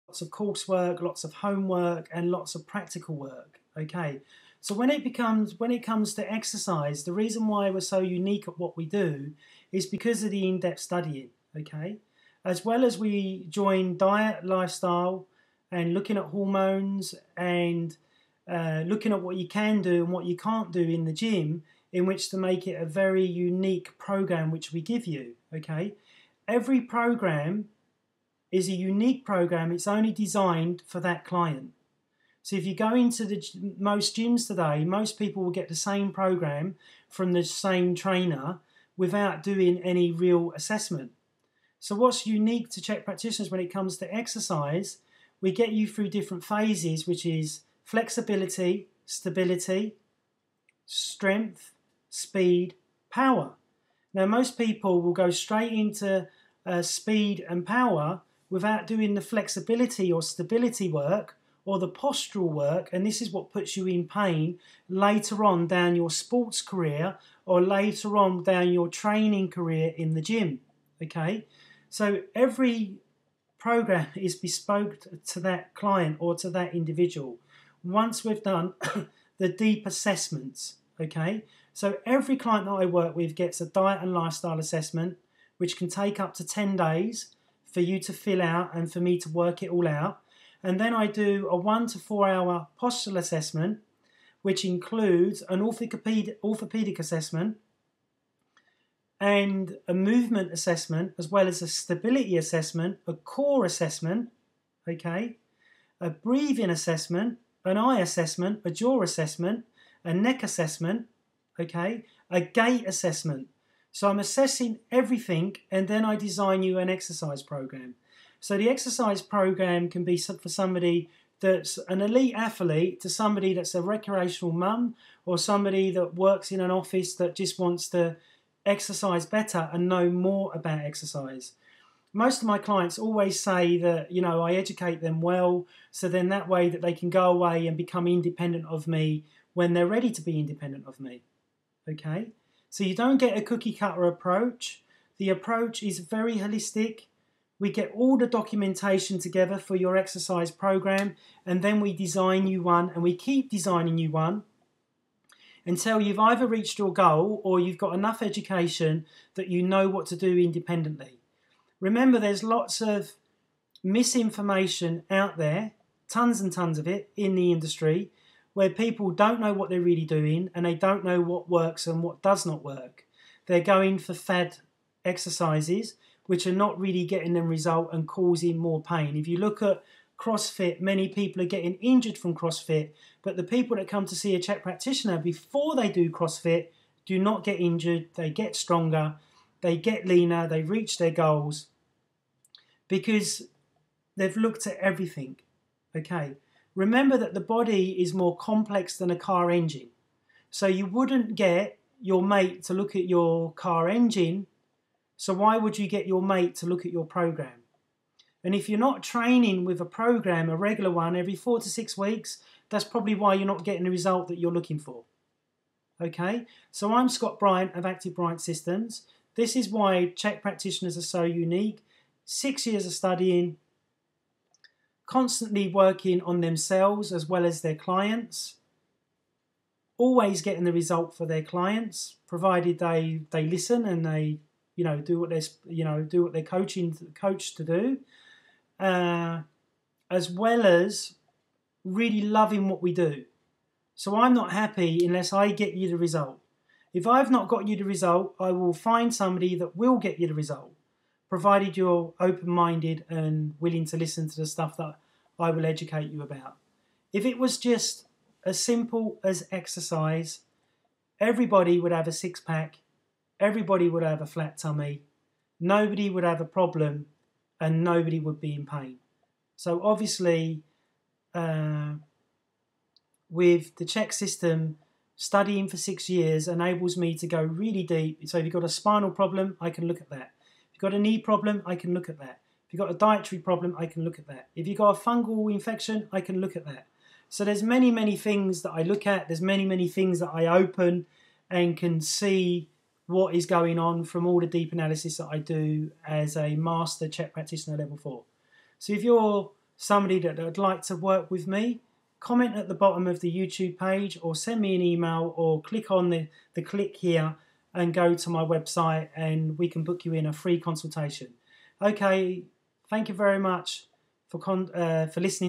lots of coursework, lots of homework, and lots of practical work. Okay, so when it comes to exercise, the reason why we're so unique at what we do is because of the in-depth studying. Okay, as well as we join diet, lifestyle, and looking at hormones and looking at what you can do and what you can't do in the gym, in which to make it a very unique program which we give you. Okay, every program is a unique program. It's only designed for that client. So if you go into most gyms today, most people will get the same program from the same trainer without doing any real assessment. So what's unique to CHEK practitioners when it comes to exercise, we get you through different phases, which is flexibility, stability, strength, speed, power. Now most people will go straight into speed and power without doing the flexibility or stability work or the postural work, and this is what puts you in pain later on down your sports career or later on down your training career in the gym. Okay, so every program is bespoke to that client or to that individual once we've done the deep assessments. Okay, so every client that I work with gets a diet and lifestyle assessment, which can take up to 10 days for you to fill out and for me to work it all out. And then I do a 1 to 4 hour postural assessment, which includes an orthopedic assessment and a movement assessment, as well as a stability assessment, a core assessment, okay, a breathing assessment, an eye assessment, a jaw assessment, a neck assessment, okay, a gait assessment. So I'm assessing everything, and then I design you an exercise program. So the exercise program can be for somebody that's an elite athlete to somebody that's a recreational mum or somebody that works in an office that just wants to exercise better and know more about exercise. Most of my clients always say that, you know, I educate them well, so then that way that they can go away and become independent of me when they're ready to be independent of me. Okay? So you don't get a cookie cutter approach. The approach is very holistic. We get all the documentation together for your exercise program, and then we design you one, and we keep designing you one until you've either reached your goal or you've got enough education that you know what to do independently. Remember, there's lots of misinformation out there, tons and tons of it in the industry, where people don't know what they're really doing and they don't know what works and what does not work. They're going for fad exercises, which are not really getting them result and causing more pain. If you look at CrossFit, many people are getting injured from CrossFit, but the people that come to see a CHEK practitioner before they do CrossFit do not get injured, they get stronger, they get leaner, they reach their goals because they've looked at everything. Okay, remember that the body is more complex than a car engine. So you wouldn't get your mate to look at your car engine, so why would you get your mate to look at your program? And if you're not training with a program, a regular one, every 4 to 6 weeks, that's probably why you're not getting the result that you're looking for. Okay, so I'm Scott Bryant of Active Bryant Systems. This is why CHEK practitioners are so unique. 6 years of studying, constantly working on themselves as well as their clients, always getting the result for their clients, provided they listen and they do what they're coached to do, as well as really loving what we do. So I'm not happy unless I get you the result. If I've not got you the result, I will find somebody that will get you the result, provided you're open-minded and willing to listen to the stuff that I will educate you about. If it was just as simple as exercise, everybody would have a six-pack, everybody would have a flat tummy, nobody would have a problem, and nobody would be in pain. So obviously, with the CHEK system, studying for 6 years enables me to go really deep. So if you've got a spinal problem, I can look at that. If you've got a knee problem, I can look at that. If you've got a dietary problem, I can look at that. If you've got a fungal infection, I can look at that. So there's many, many things that I look at. There's many, many things that I open and can see what is going on from all the deep analysis that I do as a master CHEK practitioner level 4. So if you're somebody that would like to work with me, comment at the bottom of the YouTube page or send me an email or click on the click here and go to my website and we can book you in a free consultation. Okay, thank you very much for listening.